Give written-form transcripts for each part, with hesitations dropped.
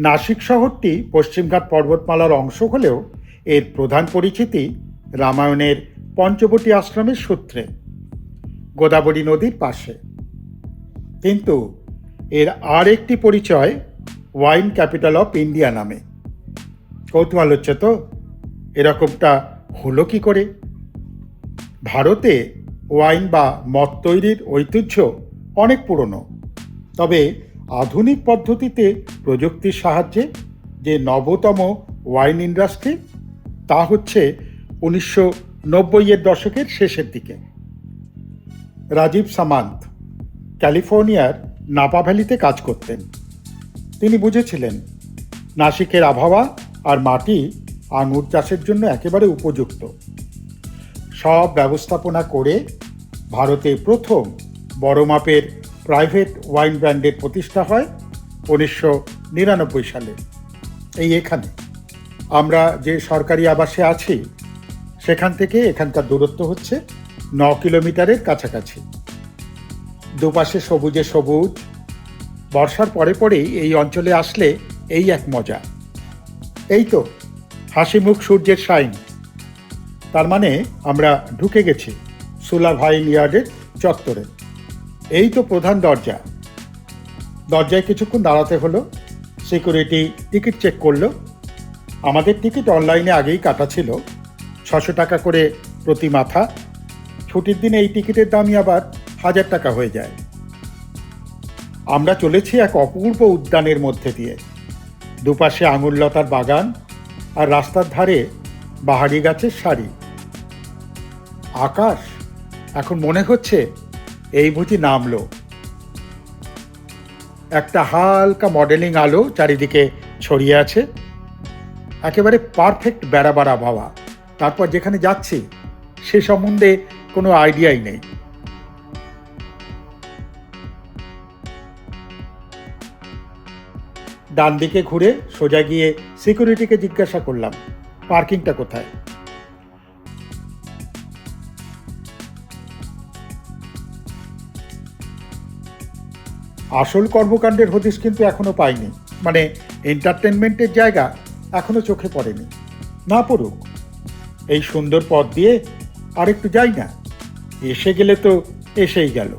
নাসিক শহরটি পশ্চিমঘাট পর্বতমালার অংশ হলেও এর প্রধান পরিচিতি রামায়ণের পঞ্চবটী আশ্রমের সূত্রে, গোদাবরী নদীর পাশে। কিন্তু এর আর একটি পরিচয় ওয়াইন ক্যাপিটাল অফ ইন্ডিয়া নামে। কৌতূহল হচ্ছে তো এরকমটা হলো কি করে? ভারতে ওয়াইন বা মদ তৈরির ঐতিহ্য অনেক পুরনো, তবে আধুনিক পদ্ধতিতে প্রযুক্তির সাহায্যে যে নবতম ওয়াইন ইন্ডাস্ট্রি, তা হচ্ছে 1990-এর দশকের শেষের দিকে। রাজীব সামান্ত ক্যালিফোর্নিয়ার নাপা ভ্যালিতে কাজ করতেন। তিনি বুঝেছিলেন নাসিকের আবহাওয়া আর মাটি আঙুর চাষের জন্য একেবারে উপযুক্ত। সব ব্যবস্থাপনা করে ভারতে প্রথম বড় মাপের প্রাইভেট ওয়াইন ব্র্যান্ডের প্রতিষ্ঠা হয় 1999 সালে। এখানে আমরা যে সরকারি আবাসে আছি সেখান থেকে এখানকার দূরত্ব হচ্ছে 9 কিলোমিটারের কাছাকাছি। দুপাশে সবুজে সবুজ। বর্ষার পরে পরেই এই অঞ্চলে আসলে এই এক মজা। এই তো হাসিমুখ সূর্যের শাইন। তার মানে আমরা ঢুকে গেছি সুলা ভাইন ইয়ার্ডের চত্বরে। এই তো প্রধান দরজা। দরজায় কিছুক্ষণ দাঁড়াতে হলো। সিকিউরিটি টিকিট চেক করলো। আমাদের টিকিট অনলাইনে আগেই কাটা ছিল, 600 টাকা করে প্রতি মাথা। ছুটির দিনে এই টিকিটের দামই আবার 1000 টাকা হয়ে যায়। আমরা চলেছি এক অপূর্ব উদ্যানের মধ্যে দিয়ে। দুপাশে আঙুর লতার বাগান আর রাস্তার ধারে বাহারি গাছের সারি। আকাশ এখন মনে হচ্ছে এই বুঝি নামলো। একটা হালকা মডেলিং আলো চারিদিকে ছড়িয়ে আছে। একেবারে পারফেক্ট বেড়াবার আবহাওয়া। তারপর যেখানে যাচ্ছি সে সম্বন্ধে কোনো আইডিয়াই নেই। ডান দিকে ঘুরে সোজা গিয়ে সিকিউরিটিকে জিজ্ঞাসা করলাম পার্কিংটা কোথায়। আসল কর্মকাণ্ডের হদিশ কিন্তু এখনো পাইনি। মানে এন্টারটেনমেন্টের জায়গা এখনো চোখে পড়েনি। না পড়ুক, এই সুন্দর পথ দিয়ে আরেকটু যাই না। এসে গেলে তো এসেই গেল।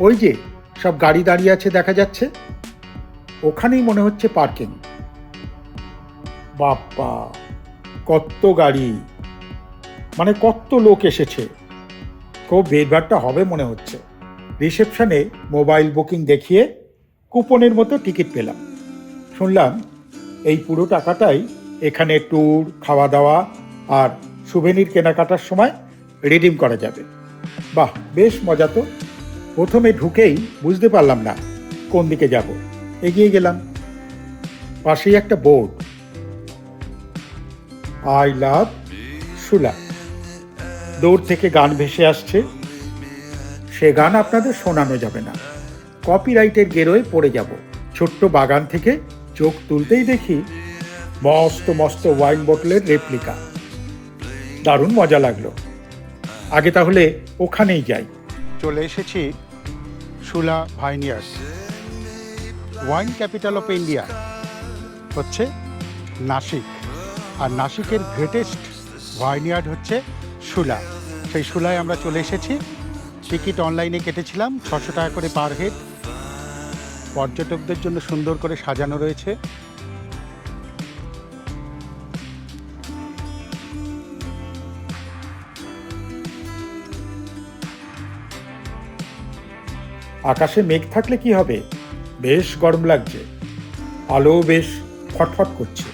ওই যে সব গাড়ি দাঁড়িয়ে আছে দেখা যাচ্ছে, ওখানেই মনে হচ্ছে পার্কিং। বাপ্পা, কত গাড়ি, মানে কত লোক এসেছে। খুব ভিড়ভাড়টা হবে মনে হচ্ছে। রিসেপশনে মোবাইল বুকিং দেখিয়ে কুপনের মতো টিকিট পেলাম। শুনলাম এই পুরো টাকাটাই এখানে ট্যুর, খাওয়া দাওয়া আর সুভেনির কেনাকাটার সময় রিডিম করা যাবে। বাহ, বেশ মজা তো। প্রথমে ঢুকেই বুঝতে পারলাম না কোন দিকে যাব। এগিয়ে গেলাম। পাশেই একটা বোর্ড, আই লাভ সুলা। দূর থেকে গান ভেসে আসছে। সে গান আপনাদের শোনানো যাবে না, কপিরাইটের গেরোয় পড়ে যাব। ছোট্ট বাগান থেকে চোখ তুলতেই দেখি মস্ত মস্ত ওয়াইন বোতলের রেপ্লিকা। দারুণ মজা লাগলো। আগে তাহলে ওখানেই যাই। চলে এসেছি সুলা ভাইনিয়ার্স। ওয়াইন ক্যাপিটাল অফ ইন্ডিয়া হচ্ছে নাসিক, আর নাসিকের গ্রেটেস্ট ভাইনিয়ার্ড হচ্ছে সুলা। সেই সুলায় আমরা চলে এসেছি। টিকিট অনলাইনে কেটেছিলাম, 600 টাকা করে পার হেড। পর্যটকদের জন্য সুন্দর করে সাজানো রয়েছে। আকাশে মেঘ থাকলে কি হবে, বেশ গরম লাগছে। আলো বেশ ফটফট করছে।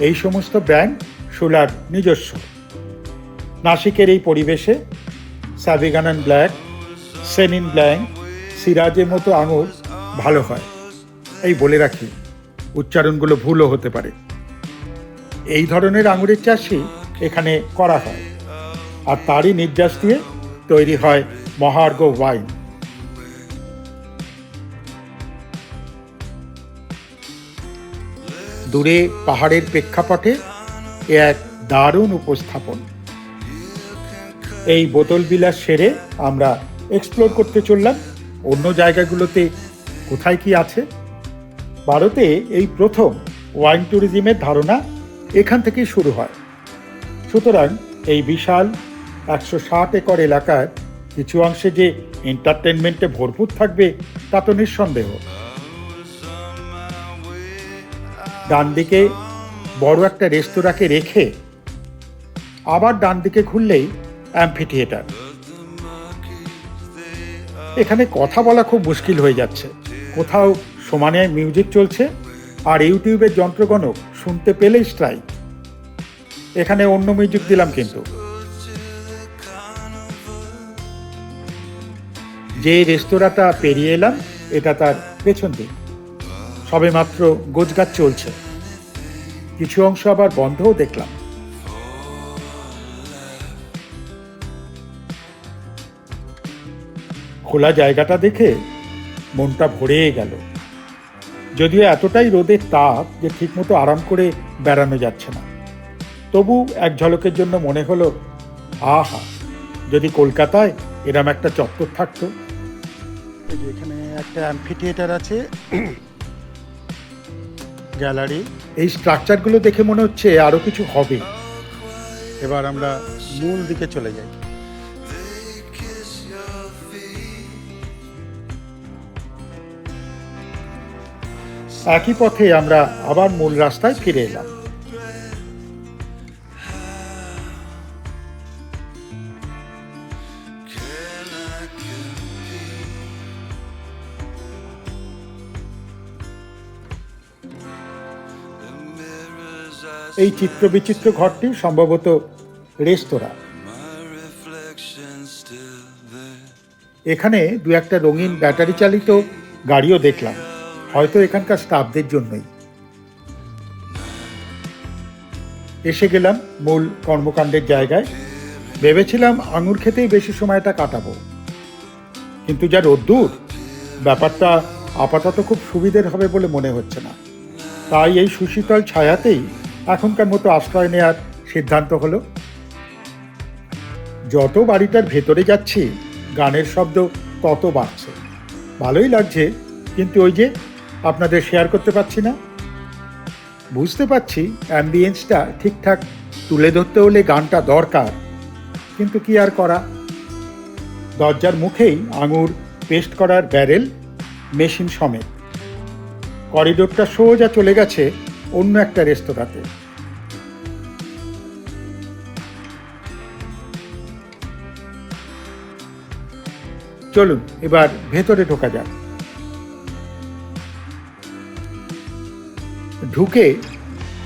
এই সমস্ত ব্র্যান্ড সুলার নিজস্ব। নাসিকের এই পরিবেশে সাভিগানান ব্ল্যাক, সেনিন ব্ল্যাঙ্ক, সিরাজের মতো আঙুর ভালো হয়। এই বলে রাখি, উচ্চারণগুলো ভুলও হতে পারে। এই ধরনের আঙুরের চাষই এখানে করা হয়, আর তারই নির্যাস দিয়ে তৈরি হয় মহার্ঘ ওয়াইন। দূরে পাহাড়ের প্রেক্ষাপটে এ এক দারুণ উপস্থাপন। এই বোতল বিলাস সেরে আমরা এক্সপ্লোর করতে চললাম অন্য জায়গাগুলোতে কোথায় কি আছে। ভারতে এই প্রথম ওয়াইন ট্যুরিজমের ধারণা এখান থেকেই শুরু হয়। সুতরাং এই বিশাল 160 একর এলাকার কিছু অংশে যে এন্টারটেনমেন্টে ভরপুর থাকবে তা তো নিঃসন্দেহ। ডান দিকে বড় একটা রেস্তোরাঁকে রেখে আবার ডান দিকে ঘুরলেই অ্যাম্ফি থিয়েটার। এখানে কথা বলা খুব মুশকিল হয়ে যাচ্ছে, কোথাও সমানে মিউজিক চলছে আর ইউটিউবের যন্ত্রগণক শুনতে পেলেই স্ট্রাইক। এখানে অন্য মিউজিক দিলাম, কিন্তু যে রেস্তোরাঁটা পেরিয়ে এলাম এটা তার পেছন দিক, সবে মাত্র গোছগাছ চলছে, কিছু অংশ আবার বন্ধও দেখলাম। খোলা জায়গাটা দেখে মনটা ভরে গেল, যদিও এতটাই রোদের তাপ যে ঠিকমতো আরাম করে বেড়ানো যাচ্ছে না। তবু এক ঝলকের জন্য মনে হলো, আহা, যদি কলকাতায় এরম একটা চত্বর থাকতো। এখানে একটা অ্যাম্ফি থিয়েটার আছে, গ্যালারি। এই স্ট্রাকচারগুলো দেখে মনে হচ্ছে আরো কিছু হবে। এবার আমরা মূল দিকে চলে যাই। একই পথে আমরা আবার মূল রাস্তায় ফিরে এলাম। এই চিত্রবিচিত্র ঘরটি সম্ভবত রেস্তোরাঁ। এখানে দু একটা রঙিন ব্যাটারি চালিত গাড়িও দেখলাম, হয়তো এখানকার স্টাফদের জন্যই। এসে গেলাম মূল কর্মকাণ্ডের জায়গায়। ভেবেছিলাম আঙুর খেতেই বেশি সময়টা কাটাবো, কিন্তু যা রোদ্দুর, ব্যাপারটা আপাতত খুব সুবিধের হবে বলে মনে হচ্ছে না। তাই এই সুশীতল ছায়াতেই এখনকার মতো আশ্রয় নেওয়ার সিদ্ধান্ত হলো। যত বাড়িটার ভেতরে যাচ্ছি গানের শব্দ তত বাড়ছে। ভালোই লাগছে, কিন্তু ওই যে আপনাদের শেয়ার করতে পারছি না। বুঝতে পারছি অ্যাম্বিয়েন্সটা ঠিকঠাক তুলে ধরতে হলে গানটা দরকার, কিন্তু কি আর করা। দরজার মুখেই আঙুর পেস্ট করার ব্যারেল, মেশিন সমেত। করিডোরটা সোজা চলে গেছে অন্য একটা রেস্তোরাঁতে। চলুন এবার ভেতরে ঢোকা যাক। ঢুকে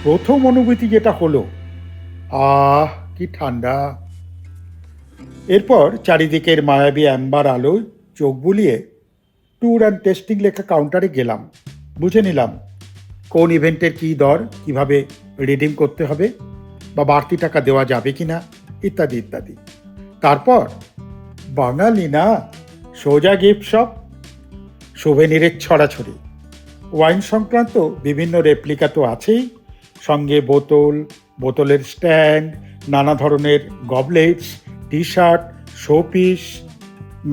প্রথম অনুভূতি যেটা হলো, আহ কি ঠান্ডা। এরপর চারিদিকের মায়াবী অ্যাম্বার আলোয় চোখ বুলিয়ে ট্যুর অ্যান্ড টেস্টিং লেখা কাউন্টারে গেলাম। বুঝে নিলাম কোন ইভেন্টের কী দর, কিভাবে রিডিম করতে হবে বা বাড়তি টাকা দেওয়া যাবে কিনা, ইত্যাদি ইত্যাদি। তারপর বাঙালি না, সোজা গিফট শপ, সুভেনিরের ছড়াছড়ি। ওয়াইন সংক্রান্ত বিভিন্ন রেপ্লিকা তো আছেই, সঙ্গে বোতল, বোতলের স্ট্যান্ড, নানা ধরনের গবলেটস, টি শার্ট, শোপিস,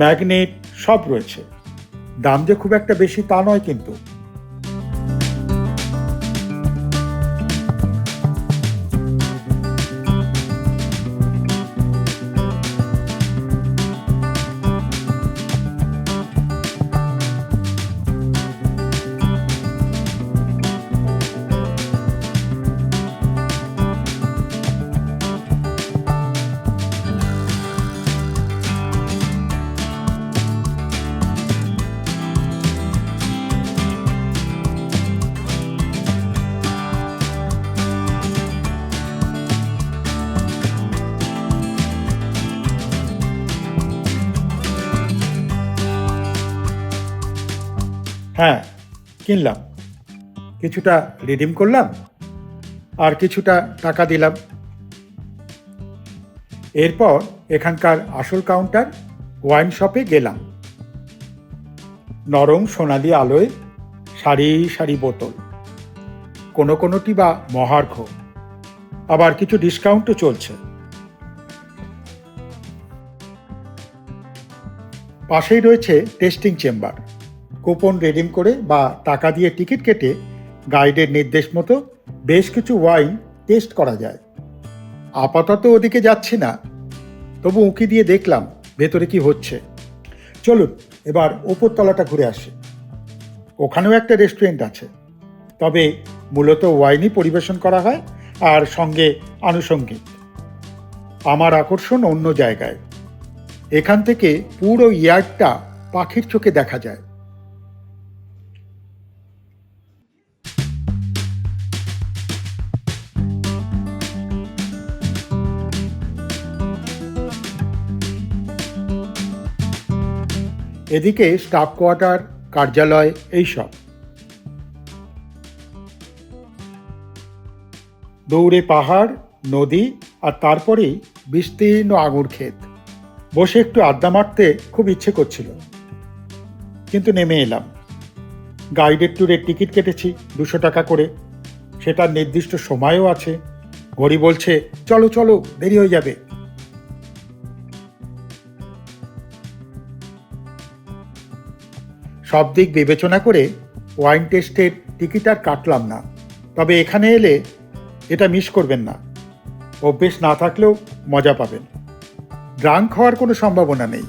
ম্যাগনেট সব রয়েছে। দাম যে খুব একটা বেশি তা নয় কিন্তু। হ্যাঁ, কিনলাম, কিছুটা রিডিম করলাম আর কিছুটা টাকা দিলাম। এরপর এখানকার আসল কাউন্টার ওয়াইন শপে গেলাম। নরম সোনালি আলোয় সারি সারি বোতল, কোনোটি বা মহার্ঘ, আবার কিছু ডিসকাউন্টও চলছে। পাশেই রয়েছে টেস্টিং চেম্বার। কুপন রিডিম করে বা টাকা দিয়ে টিকিট কেটে গাইডের নির্দেশ মতো বেশ কিছু ওয়াইন টেস্ট করা যায়। আপাতত ওদিকে যাচ্ছি না, তবু উঁকি দিয়ে দেখলাম ভেতরে কি হচ্ছে। চলুন এবার ওপরতলাটা ঘুরে আসি। ওখানেও একটা রেস্টুরেন্ট আছে, তবে মূলত ওয়াইনই পরিবেশন করা হয় আর সঙ্গে আনুষঙ্গিক। আমার আকর্ষণ অন্য জায়গায়। এখান থেকে পুরো ইয়ার্ডটা পাখির চোখে দেখা যায়। এদিকে স্টাফ কোয়ার্টার, কার্যালয় এইসব। দৌড়ে পাহাড়, নদী আর তারপরেই বিস্তীর্ণ আঙুর ক্ষেত। বসে একটু আড্ডা মারতে খুব ইচ্ছে করছিল, কিন্তু নেমে এলাম। গাইডেড ট্যুরের টিকিট কেটেছি 200 টাকা করে। সেটার নির্দিষ্ট সময়ও আছে। ঘড়ি বলছে চলো চলো, দেরি হয়ে যাবে। সব দিক বিবেচনা করে ওয়াইন টেস্টের টিকিট আর কাটলাম না। তবে এখানে এলে এটা মিস করবেন না। অভ্যেস না থাকলেও মজা পাবেন। ড্রাঙ্ক হওয়ার কোনো সম্ভাবনা নেই।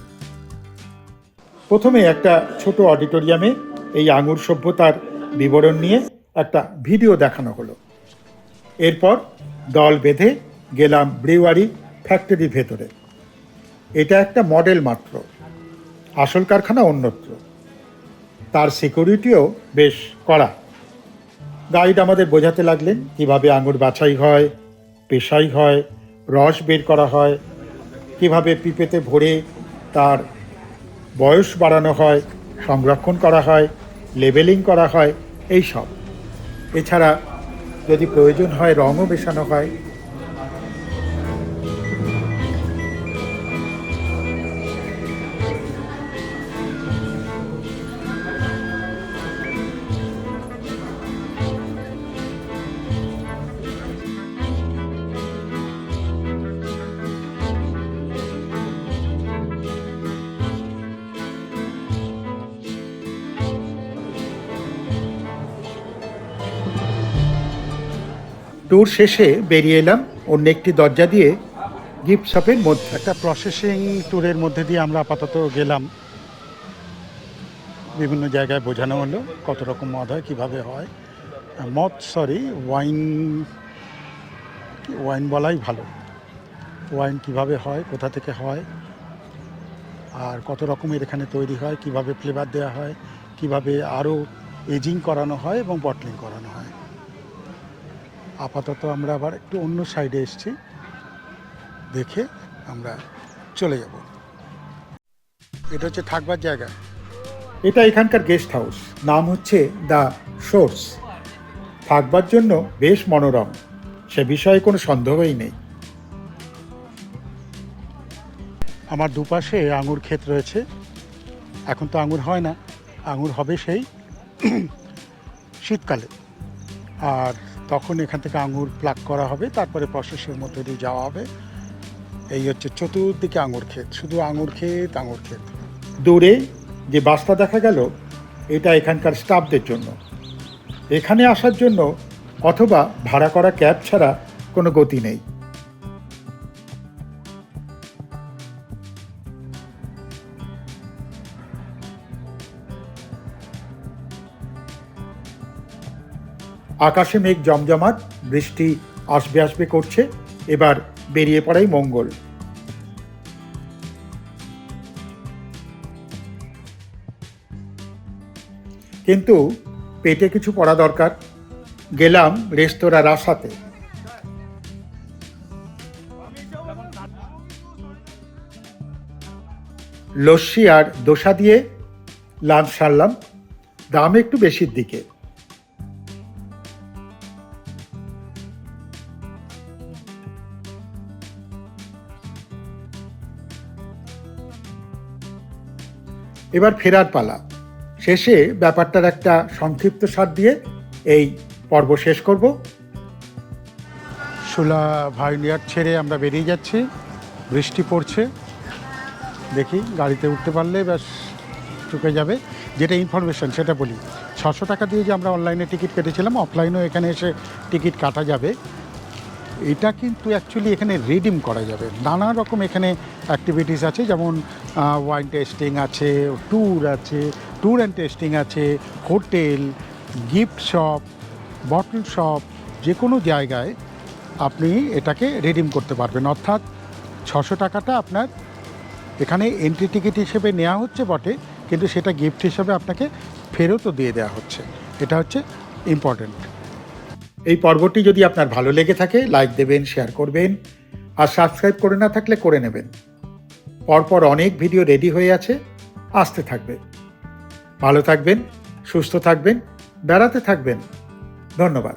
প্রথমে একটা ছোট অডিটোরিয়ামে এই আঙুর সভ্যতার বিবরণ নিয়ে একটা ভিডিও দেখানো হলো। এরপর দল বেঁধে গেলাম ব্রিউয়ারি ফ্যাক্টরির ভেতরে। এটা একটা মডেল মাত্র, আসল কারখানা অন্যত্র। তার সিকিউরিটিও বেশ কড়া। গাইড আমাদের বোঝাতে লাগলেন কিভাবে আঙুর বাছাই হয়, পেশাই হয়, রস বের করা হয়, কিভাবে পিপেতে ভরে তার বয়স বাড়ানো হয়, সংরক্ষণ করা হয়, লেবেলিং করা হয়, এই সব। এছাড়া যদি প্রয়োজন হয় রঙও মেশানো হয়। ট্যুর শেষে বেরিয়ে এলাম অন্য একটি দরজা দিয়ে গিফট শপের মধ্যে। একটা প্রসেসিং ট্যুরের মধ্যে দিয়ে আমরা আপাতত গেলাম। বিভিন্ন জায়গায় বোঝানো হলো কত রকম মদ হয়, কীভাবে হয়। ওয়াইন বলাই ভালো। ওয়াইন কিভাবে হয়, কোথা থেকে হয়, আর কত রকমের এখানে তৈরি হয়, কিভাবে ফ্লেভার দেওয়া হয়, কিভাবে আরও এজিং করানো হয় এবং বটলিং করানো হয়। আপাতত আমরা আবার একটু অন্য সাইডে এসেছি, দেখে আমরা চলে যাব। এটা হচ্ছে থাকবার জায়গা। এটা এখানকার গেস্ট হাউস, নাম হচ্ছে দ্য সোর্স। থাকবার জন্য বেশ মনোরম, সে বিষয়ে কোনো সন্দেহই নেই। আমার দুপাশে আঙুর ক্ষেত রয়েছে। এখন তো আঙুর হয় না, আঙুর হবে সেই শীতকালে। আর তখন এখান থেকে আঙুর প্লাক করা হবে, তারপরে প্রসেসের মধ্যে দিয়ে যাওয়া হবে। এই হচ্ছে চতুর্দিকে আঙুর ক্ষেত, শুধু আঙুর ক্ষেত, আঙুর ক্ষেত। দূরে যে বাসটা দেখা গেল, এটা এখানকার স্টাফদের জন্য। এখানে আসার জন্য অথবা ভাড়া করা ক্যাব ছাড়া কোনো গতি নেই। আকাশে মেঘ জমজমাট, বৃষ্টি আসবে আসবে করছে। এবার বেরিয়ে পড়াই মঙ্গল। কিন্তু পেটে কিছু পড়া দরকার। গেলাম রেস্তোরাঁ রাসাতে। লস্যি আর দোসা দিয়ে লাঞ্চ সারলাম। দাম একটু বেশির দিকে। এবার ফেরার পালা। শেষে ব্যাপারটার একটা সংক্ষিপ্ত সার দিয়ে এই পর্ব শেষ করব। শুলা ভাইনিয়ার ছেড়ে আমরা বেরিয়ে যাচ্ছি, বৃষ্টি পড়ছে, দেখি গাড়িতে উঠতে পারলে ব্যাস চুকে যাবে। যেটা ইনফরমেশন সেটা বলি, 600 টাকা দিয়ে যে আমরা অনলাইনে টিকিট কেটেছিলাম, অফলাইনেও এখানে এসে টিকিট কাটা যাবে। এটা কিন্তু অ্যাকচুয়ালি এখানে রিডিম করা যাবে। নানা রকম এখানে অ্যাক্টিভিটিস আছে, যেমন ওয়াইন টেস্টিং আছে, ট্যুর আছে, ট্যুর অ্যান্ড টেস্টিং আছে, hotel, gift shop, bottle shop, যে কোনো জায়গায় আপনি এটাকে রিডিম করতে পারবেন। অর্থাৎ 600 টাকাটা আপনার এখানে এন্ট্রি টিকিট হিসেবে নেওয়া হচ্ছে বটে, কিন্তু সেটা গিফট হিসেবে আপনাকে ফেরতও দিয়ে দেওয়া হচ্ছে। এটা হচ্ছে ইম্পর্ট্যান্ট। এই পর্বটি যদি আপনার ভালো লেগে থাকে, লাইক দেবেন, শেয়ার করবেন, আর সাবস্ক্রাইব করে না থাকলে করে নেবেন। পরপর অনেক ভিডিও রেডি হয়ে আছে, আসতে থাকবে। ভালো থাকবেন, সুস্থ থাকবেন, বেড়াতে থাকবেন। ধন্যবাদ।